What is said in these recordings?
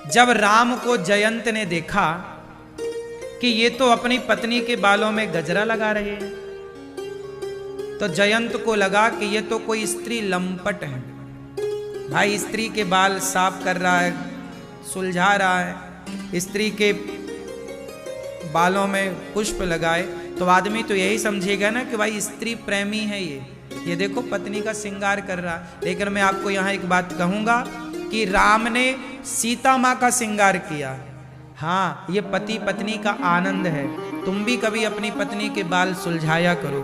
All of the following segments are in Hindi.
जब राम को जयंत ने देखा कि ये तो अपनी पत्नी के बालों में गजरा लगा रहे हैं, तो जयंत को लगा कि ये तो कोई स्त्री लंपट है। भाई स्त्री के बाल साफ कर रहा है, सुलझा रहा है, स्त्री के बालों में पुष्प लगाए, तो आदमी तो यही समझेगा ना कि भाई स्त्री प्रेमी है ये देखो पत्नी का श्रृंगार कर रहा। लेकिन मैं आपको यहाँ एक बात कहूंगा कि राम ने सीता माँ का श्रृंगार किया। हाँ, ये पति पत्नी का आनंद है। तुम भी कभी अपनी पत्नी के बाल सुलझाया करो,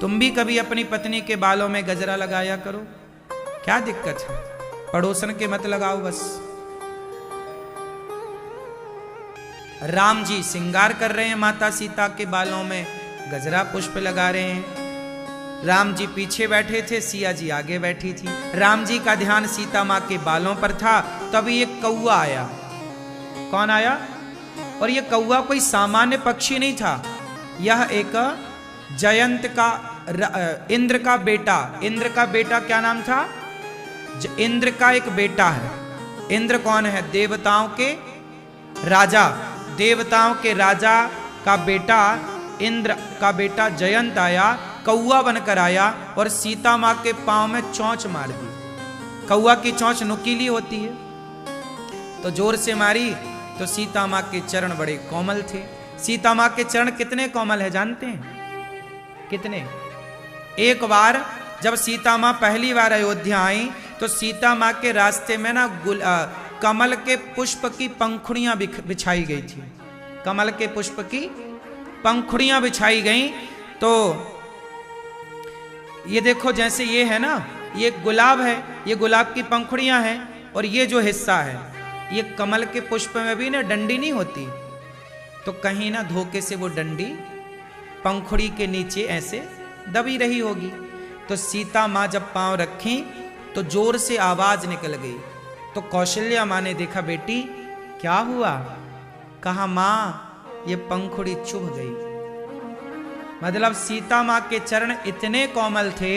तुम भी कभी अपनी पत्नी के बालों में गजरा लगाया करो। क्या दिक्कत है? पड़ोसन के मत लगाओ बस। राम जी श्रृंगार कर रहे हैं, माता सीता के बालों में गजरा पुष्प लगा रहे हैं। राम जी पीछे बैठे थे, सिया जी आगे बैठी थी। राम जी का ध्यान सीता माँ के बालों पर था। तभी एक कौआ आया। कौन आया? और ये कौआ कोई सामान्य पक्षी नहीं था, यह एक जयंत का इंद्र का बेटा। इंद्र का बेटा क्या नाम था? इंद्र का एक बेटा है। इंद्र कौन है? देवताओं के राजा। देवताओं के राजा का बेटा इंद्र का बेटा जयंत आया, कौआ बनकर आया और सीता माँ के पांव में चोंच मार दी। कौआ की चोंच नुकीली होती है, तो जोर से मारी तो सीता माँ के चरण बड़े कोमल थे। सीता माँ के चरण कितने कोमल है जानते हैं? कितने? एक बार जब सीता माँ पहली बार अयोध्या आई तो सीता माँ के रास्ते में ना कमल के पुष्प की पंखुड़ियां बिछाई गई थी। कमल के पुष्प की पंखुड़ियां बिछाई गई। तो ये देखो, जैसे ये है ना, ये गुलाब है, ये गुलाब की पंखुड़ियां हैं, और ये जो हिस्सा है ये कमल के पुष्प में भी ना डंडी नहीं होती, तो कहीं ना धोखे से वो डंडी पंखुड़ी के नीचे ऐसे दबी रही होगी। तो सीता माँ जब पांव रखी तो जोर से आवाज निकल गई। तो कौशल्या माँ ने देखा, बेटी क्या हुआ? कहा, माँ ये पंखुड़ी चुभ गई। मतलब सीता माँ के चरण इतने कोमल थे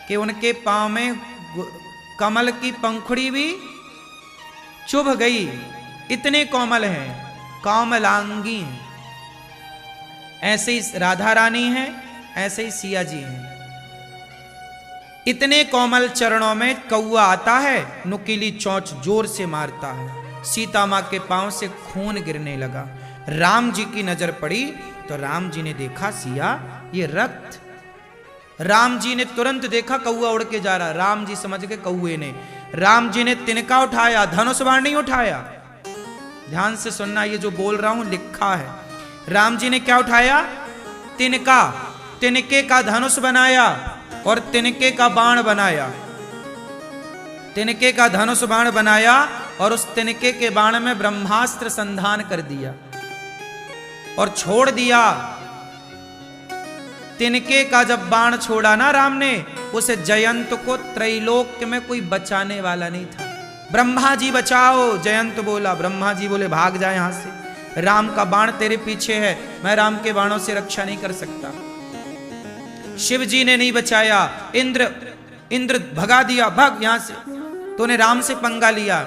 कि उनके पांव में कमल की पंखुड़ी भी चुभ गई। इतने कोमल हैं, कोमलांगी हैं। ऐसे ही राधा रानी हैं, ऐसे ही सिया जी हैं। इतने कोमल चरणों में कौआ आता है, नुकीली चोंच जोर से मारता है। सीता माँ के पांव से खून गिरने लगा। राम जी की नजर पड़ी तो राम जी ने देखा, सिया ये रक्त। राम जी ने तुरंत देखा कौआ उड़ के जा रहा। राम जी समझ गए कौए ने। राम जी ने तिनका उठाया, धनुष बाण नहीं उठाया। ध्यान से सुनना, ये जो बोल रहा हूं लिखा है। राम जी ने क्या उठाया? तिनका। तिनके का धनुष बनाया और तिनके का बाण बनाया। तिनके का धनुष बाण बनाया और उस तिनके के बाण में ब्रह्मास्त्र संधान कर दिया और छोड़ दिया। तिनके का जब बाण छोड़ा ना राम ने, उस जयंत को त्रैलोक्य में कोई बचाने वाला नहीं था। ब्रह्मा जी बचाओ, जयंत बोला। ब्रह्मा जी बोले भाग जा यहां से, राम का बाण तेरे पीछे है, मैं राम के बाणों से रक्षा नहीं कर सकता। शिव जी ने नहीं बचाया। इंद्र भगा दिया, भाग यहां से, तूने राम से पंगा लिया।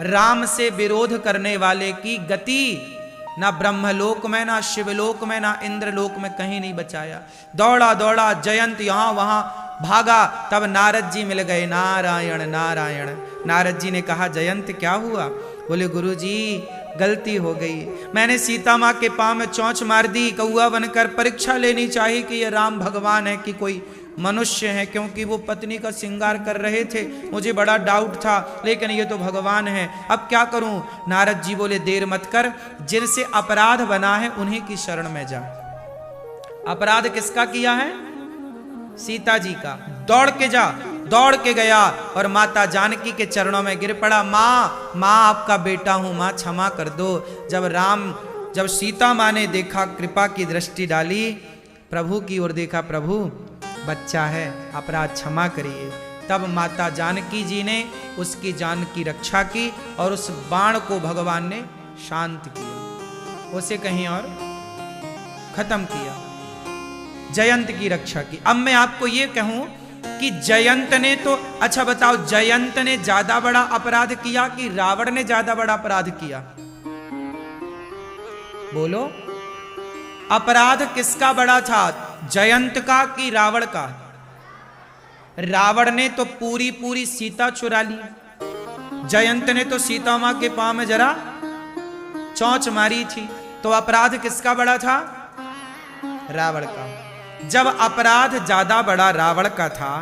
राम से विरोध करने वाले की गति ना ब्रह्मलोक में, ना शिवलोक में, ना इंद्रलोक में कहीं नहीं बचाया। दौड़ा दौड़ा जयंत यहां वहां भागा। तब नारद जी मिल गए। नारायण नारायण। नारद जी ने कहा, जयंत क्या हुआ? बोले, गुरु जी गलती हो गई, मैंने सीता माँ के पांव में चोंच मार दी। कौआ बनकर परीक्षा लेनी चाहिए कि ये राम भगवान है कि कोई मनुष्य है, क्योंकि वो पत्नी का श्रृंगार कर रहे थे, मुझे बड़ा डाउट था, लेकिन ये तो भगवान है, अब क्या करूं? नारद जी बोले, देर मत कर, जिनसे अपराध बना है उन्हीं की शरण में जा। अपराध किसका किया है? सीता जी का। दौड़ के जा। दौड़ के गया और माता जानकी के चरणों में गिर पड़ा। माँ, माँ आपका बेटा हूं, माँ क्षमा कर दो। जब सीता माँ ने देखा, कृपा की दृष्टि डाली, प्रभु की ओर देखा, प्रभु बच्चा है, अपराध क्षमा करिए। तब माता जानकी जी ने उसकी जान की रक्षा की और उस बाण को भगवान ने शांत किया, उसे कहीं और खत्म किया, जयंत की रक्षा की। अब मैं आपको ये कहूं कि जयंत ने तो, अच्छा बताओ, जयंत ने ज्यादा बड़ा अपराध किया कि रावण ने ज्यादा बड़ा अपराध किया? बोलो, अपराध किसका बड़ा था, जयंत का कि रावण का? रावण ने तो पूरी पूरी सीता चुरा ली, जयंत ने तो सीता मां के पांव में जरा चोंच मारी थी। तो अपराध किसका बड़ा था? रावण का। जब अपराध ज्यादा बड़ा रावण का था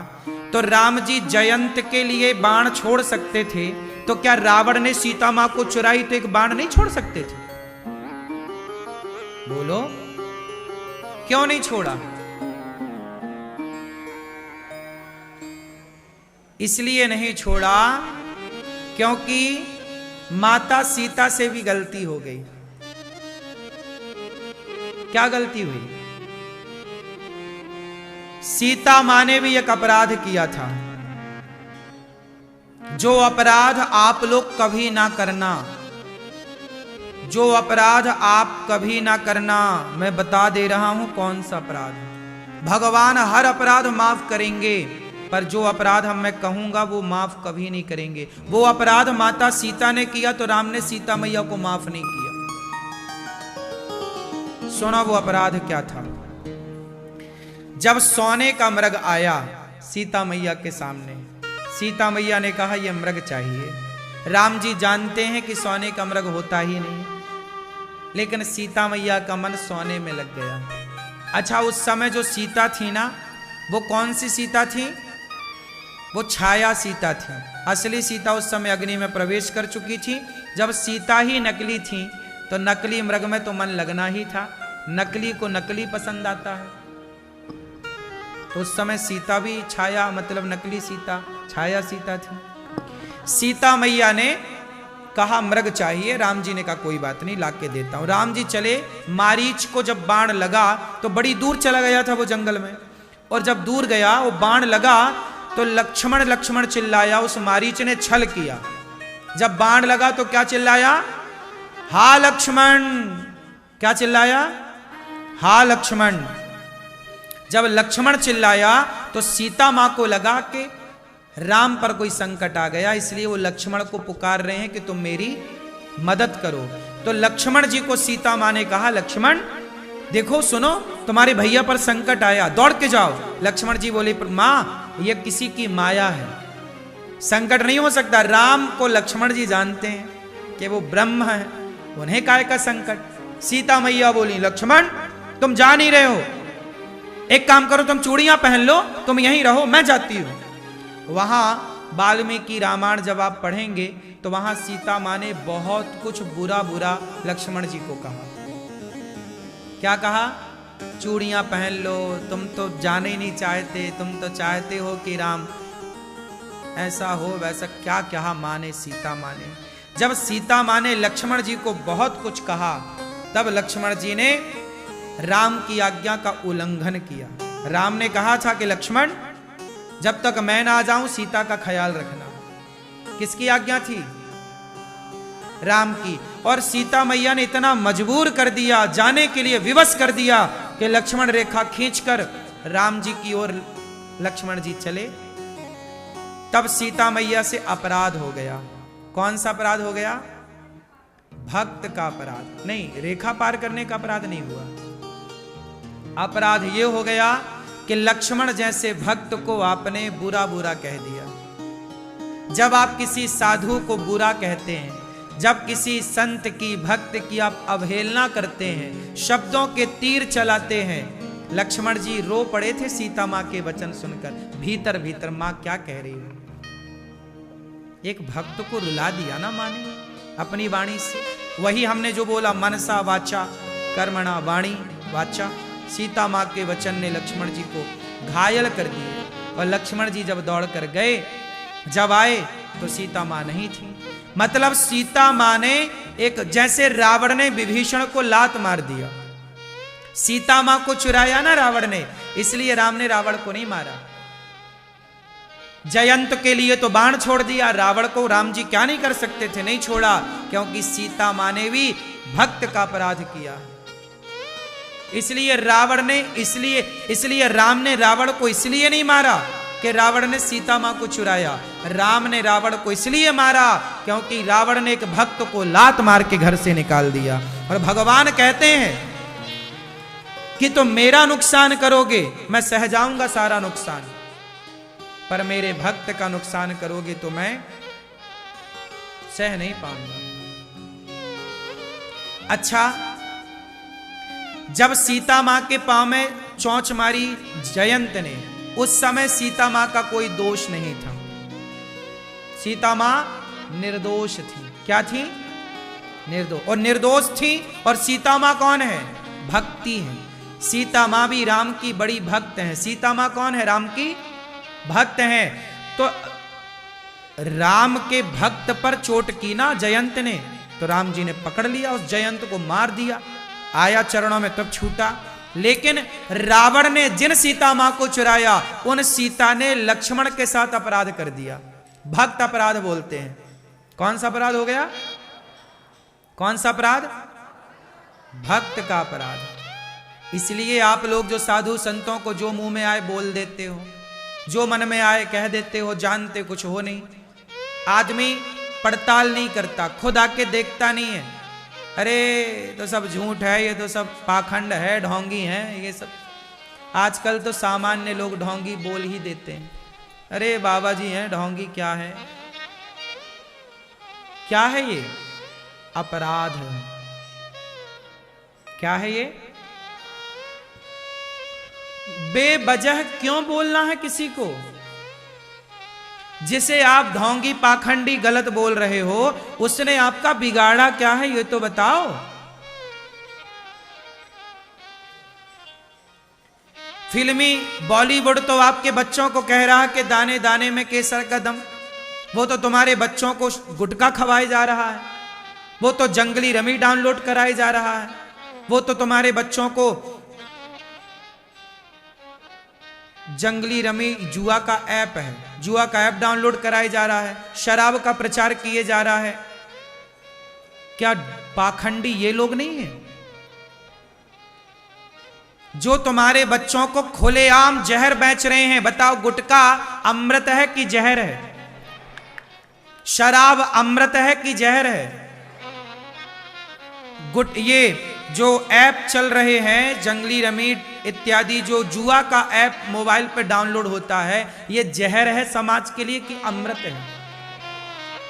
तो राम जी जयंत के लिए बाण छोड़ सकते थे, तो क्या रावण ने सीता मां को चुराई तो एक बाण नहीं छोड़ सकते थे? बोलो, क्यों नहीं छोड़ा? इसलिए नहीं छोड़ा क्योंकि माता सीता से भी गलती हो गई। क्या गलती हुई? सीता मां ने भी एक अपराध किया था, जो अपराध आप लोग कभी ना करना, जो अपराध आप कभी ना करना। मैं बता दे रहा हूं कौन सा अपराध। भगवान हर अपराध माफ करेंगे, पर जो अपराध मैं कहूंगा वो माफ कभी नहीं करेंगे। वो अपराध माता सीता ने किया तो राम ने सीता मैया को माफ नहीं किया। सुना वो अपराध क्या था? जब सोने का मृग आया सीता मैया के सामने, सीता मैया ने कहा यह मृग चाहिए। राम जी जानते हैं कि सोने का मृग होता ही नहीं, लेकिन सीता मैया का मन सोने में लग गया। अच्छा, उस समय जो सीता थी ना, वो कौन सी सीता थी? वो छाया सीता थी। असली सीता उस समय अग्नि में प्रवेश कर चुकी थी। जब सीता ही नकली थी तो नकली मृग में तो मन लगना ही था। नकली को नकली पसंद आता है, तो उस समय सीता भी छाया, मतलब नकली सीता, छाया सीता थी। सीता मैया ने कहा मृग चाहिए। राम जी ने कहा कोई बात नहीं, ला के देता हूं। राम जी चले, मारीच को जब बाण लगा तो बड़ी दूर चला गया था वो जंगल में, और जब दूर गया वो बाण लगा तो लक्ष्मण लक्ष्मण चिल्लाया। उस मारीच ने छल किया। जब बाण लगा तो क्या चिल्लाया? हा लक्ष्मण। क्या चिल्लाया? हा लक्ष्मण। जब लक्ष्मण चिल्लाया तो सीता मां को लगा कि राम पर कोई संकट आ गया, इसलिए वो लक्ष्मण को पुकार रहे हैं कि तुम मेरी मदद करो। तो लक्ष्मण जी को सीता मां ने कहा लक्ष्मण देखो, सुनो, तुम्हारे भैया पर संकट आया, दौड़ के जाओ। लक्ष्मण जी बोले मां, ये किसी की माया है, संकट नहीं हो सकता। राम को लक्ष्मण जी जानते हैं कि वो ब्रह्म है, उन्हें काय का संकट। सीता मैया बोली लक्ष्मण तुम जा नहीं रहे हो, एक काम करो, तुम चूड़ियां पहन लो, तुम यहीं रहो, मैं जाती हूं। वहां वाल्मीकि रामायण जब आप पढ़ेंगे तो वहां सीता मां ने बहुत कुछ बुरा बुरा लक्ष्मण जी को कहा। क्या कहा? चूड़ियां पहन लो, तुम तो जाने ही नहीं चाहते, तुम तो चाहते हो कि राम ऐसा हो वैसा, क्या क्या माने सीता मां ने। जब सीता मां ने लक्ष्मण जी को बहुत कुछ कहा, तब लक्ष्मण जी ने राम की आज्ञा का उल्लंघन किया। राम ने कहा था कि लक्ष्मण जब तक मैं ना आ जाऊं सीता का ख्याल रखना। किसकी आज्ञा थी? राम की। और सीता मैया ने इतना मजबूर कर दिया, जाने के लिए विवश कर दिया कि लक्ष्मण रेखा खींचकर राम जी की ओर लक्ष्मण जी चले। तब सीता मैया से अपराध हो गया। कौन सा अपराध हो गया? भक्त का अपराध नहीं, रेखा पार करने का अपराध नहीं हुआ। अपराध यह हो गया कि लक्ष्मण जैसे भक्त को आपने बुरा बुरा कह दिया। जब आप किसी साधु को बुरा कहते हैं, जब किसी संत की, भक्त की आप अवहेलना करते हैं, शब्दों के तीर चलाते हैं। लक्ष्मण जी रो पड़े थे सीता मां के वचन सुनकर, भीतर भीतर मां क्या कह रही है। एक भक्त को रुला दिया ना मां ने अपनी वाणी से। वही हमने जो बोला, मनसा वाचा कर्मणा वाणी वाचा। सीता मां के वचन ने लक्ष्मण जी को घायल कर दिए। और लक्ष्मण जी जब दौड़ कर गए, जब आए तो सीता मां नहीं थी। मतलब सीता मां ने एक, जैसे रावण ने विभीषण को लात मार दिया, सीता मां को चुराया ना रावण ने, इसलिए राम ने रावण को नहीं मारा। जयंत के लिए तो बाण छोड़ दिया, रावण को राम जी क्या नहीं कर सकते थे? नहीं छोड़ा, क्योंकि सीता मां ने भी भक्त का अपराध किया। इसलिए रावण ने, इसलिए राम ने रावण को इसलिए नहीं मारा कि रावण ने सीता मां को चुराया। राम ने रावण को इसलिए मारा क्योंकि रावण ने एक भक्त को लात मार के घर से निकाल दिया। और भगवान कहते हैं कि तुम मेरा नुकसान करोगे, मैं सह जाऊंगा सारा नुकसान, पर मेरे भक्त का नुकसान करोगे तो मैं सह नहीं पाऊंगा। अच्छा, जब सीता मां के पांव में चोंच मारी जयंत ने, उस समय सीता मां का कोई दोष नहीं था। सीता मां निर्दोष थी। क्या थी? निर्दोष। और निर्दोष थी। और सीता मां कौन है? भक्ति है। सीता मां भी राम की बड़ी भक्त है। सीता मां कौन है? राम की भक्त है। तो राम के भक्त पर चोट की ना जयंत ने, तो राम जी ने पकड़ लिया, उस जयंत को मार दिया, आया चरणों में तब छूटा। लेकिन रावण ने जिन सीता मां को चुराया, उन सीता ने लक्ष्मण के साथ अपराध कर दिया। भक्त अपराध बोलते हैं। कौन सा अपराध हो गया? कौन सा अपराध? भक्त का अपराध। इसलिए आप लोग जो साधु संतों को जो मुंह में आए बोल देते हो, जो मन में आए कह देते हो, जानते कुछ हो नहीं। आदमी पड़ताल नहीं करता, खुद आके देखता नहीं है। अरे तो सब झूठ है, ये तो सब पाखंड है, ढोंगी है, ये सब। आजकल तो सामान्य लोग ढोंगी बोल ही देते हैं। अरे बाबा जी हैं ढोंगी, क्या है? क्या है ये? अपराध है। क्या है ये? बेवजह क्यों बोलना है किसी को? जिसे आप ढोंगी पाखंडी गलत बोल रहे हो, उसने आपका बिगाड़ा क्या है ये तो बताओ। फिल्मी बॉलीवुड तो आपके बच्चों को कह रहा है कि दाने दाने में केसर का दम। वो तो तुम्हारे बच्चों को गुटखा खवाए जा रहा है। वो तो जंगली रमी डाउनलोड कराए जा रहा है। वो तो तुम्हारे बच्चों को जंगली रमी जुआ का ऐप है, जुआ का ऐप डाउनलोड कराया जा रहा है। शराब का प्रचार किए जा रहा है। क्या पाखंडी ये लोग नहीं है? जो तुम्हारे बच्चों को खुलेआम जहर बेच रहे हैं। बताओ, गुटखा अमृत है कि जहर है? शराब अमृत है कि जहर है? ये जो ऐप चल रहे हैं जंगली रमी इत्यादि, जो जुआ का ऐप मोबाइल पर डाउनलोड होता है, ये जहर है समाज के लिए कि अमृत है?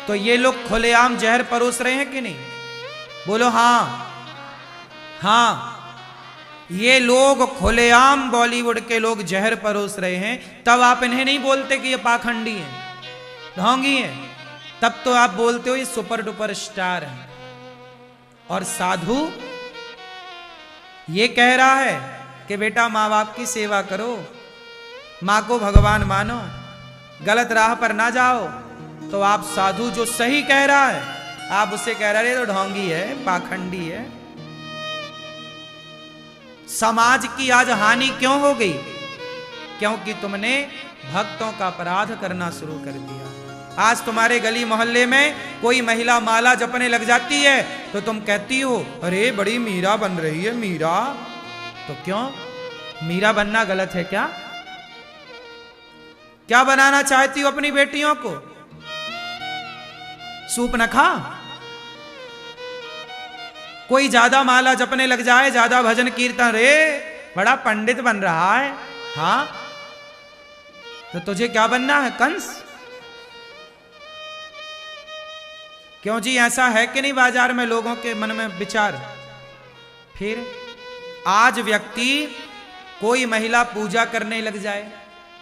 तो ये लोग खुलेआम जहर परोस रहे हैं कि नहीं? बोलो हाँ। हाँ, ये लोग खुलेआम बॉलीवुड के लोग जहर परोस रहे हैं। तब आप इन्हें नहीं बोलते कि ये पाखंडी हैं, ढोंगी हैं। तब तो आप बोलते हो ये सुपर डुपर स्टार है। और साधु ये कह रहा है कि बेटा माँ बाप की सेवा करो, माँ को भगवान मानो, गलत राह पर ना जाओ। तो आप साधु जो सही कह रहा है, आप उसे कह रहे तो ढोंगी है, पाखंडी है। समाज की आज हानि क्यों हो गई? क्योंकि तुमने भक्तों का अपराध करना शुरू कर दिया। आज तुम्हारे गली मोहल्ले में कोई महिला माला जपने लग जाती है तो तुम कहती हो अरे बड़ी मीरा बन रही है, मीरा। तो क्यों? मीरा बनना गलत है क्या? क्या बनाना चाहती हो अपनी बेटियों को? सूप न खा? कोई ज्यादा माला जपने लग जाए, ज्यादा भजन कीर्तन, रे बड़ा पंडित बन रहा है। हाँ, तो तुझे क्या बनना है? कंस? क्यों जी, ऐसा है कि नहीं बाजार में लोगों के मन में विचार? फिर आज व्यक्ति कोई महिला पूजा करने लग जाए,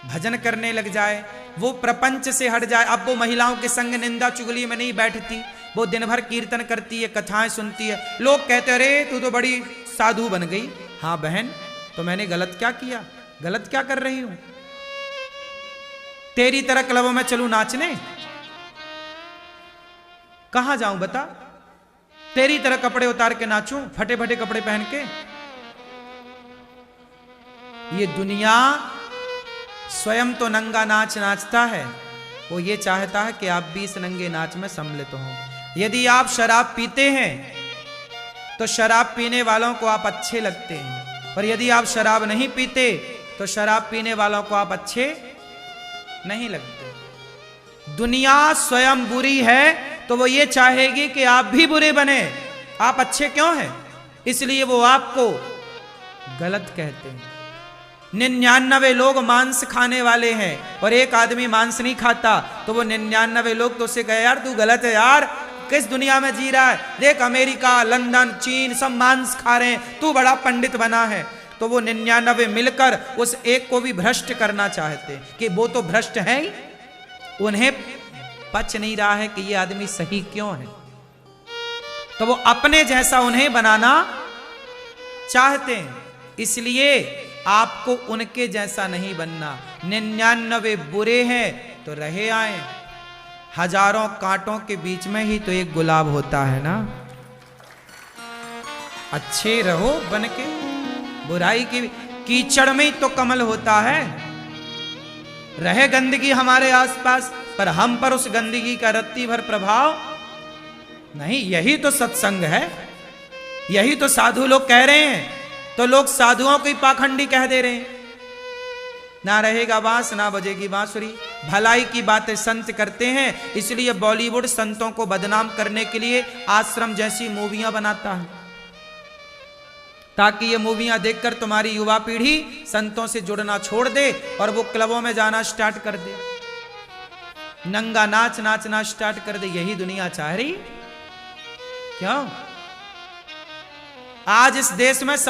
भजन करने लग जाए, वो प्रपंच से हट जाए। अब वो महिलाओं के संग निंदा चुगली में नहीं बैठती, वो दिन भर कीर्तन करती है, कथाएं सुनती है। लोग कहते अरे तू तो बड़ी साधु बन गई। हाँ बहन, तो मैंने गलत क्या किया? गलत क्या कर रही हूं? तेरी तरह क्लबों में चलूं नाचने? कहां जाऊं बता? तेरी तरह कपड़े उतार के नाचूं, फटे फटे कपड़े पहन के? ये दुनिया स्वयं तो नंगा नाच नाचता है, वो ये चाहता है कि आप भी इस नंगे नाच में सम्मिलित हों। यदि आप शराब पीते हैं तो शराब पीने वालों को आप अच्छे लगते हैं, पर यदि आप शराब नहीं पीते तो शराब पीने वालों को आप अच्छे नहीं लगते। दुनिया स्वयं बुरी है तो वो ये चाहेगी कि आप भी बुरे बने, आप अच्छे क्यों हैं, इसलिए वो आपको गलत कहते हैं। 99 लोग मांस खाने वाले हैं और एक आदमी मांस नहीं खाता, तो वो 99 लोग तो उसे कहे यार तू गलत है यार, किस दुनिया में जी रहा है, देख अमेरिका, लंदन, चीन सब मांस खा रहे हैं, तू बड़ा पंडित बना है। तो वो 99 मिलकर उस एक को भी भ्रष्ट करना चाहते हैं कि वो तो भ्रष्ट है ही, उन्हें पच नहीं रहा है कि ये आदमी सही क्यों है, तो वो अपने जैसा उन्हें बनाना चाहते हैं। इसलिए आपको उनके जैसा नहीं बनना। 99 बुरे हैं तो रहे आए, हजारों कांटों के बीच में ही तो एक गुलाब होता है ना। अच्छे रहो बन के, बुराई की कीचड़ में ही तो कमल होता है। रहे गंदगी हमारे आसपास पर हम पर उस गंदगी का रत्ती भर प्रभाव नहीं। यही तो सत्संग है, यही तो साधु लोग कह रहे हैं, तो लोग साधुओं को ही पाखंडी कह दे रहे हैं। ना रहेगा बांस ना बजेगी बांसुरी, भलाई की बातें संत करते हैं, इसलिए बॉलीवुड संतों को बदनाम करने के लिए आश्रम जैसी मूवियां बनाता है, ताकि ये मूवियां देखकर तुम्हारी युवा पीढ़ी संतों से जुड़ना छोड़ दे और वो क्लबों में जाना स्टार्ट कर दे, नंगा नाच नाचना स्टार्ट कर दे। यही दुनिया चाह रही क्यों? आज इस देश में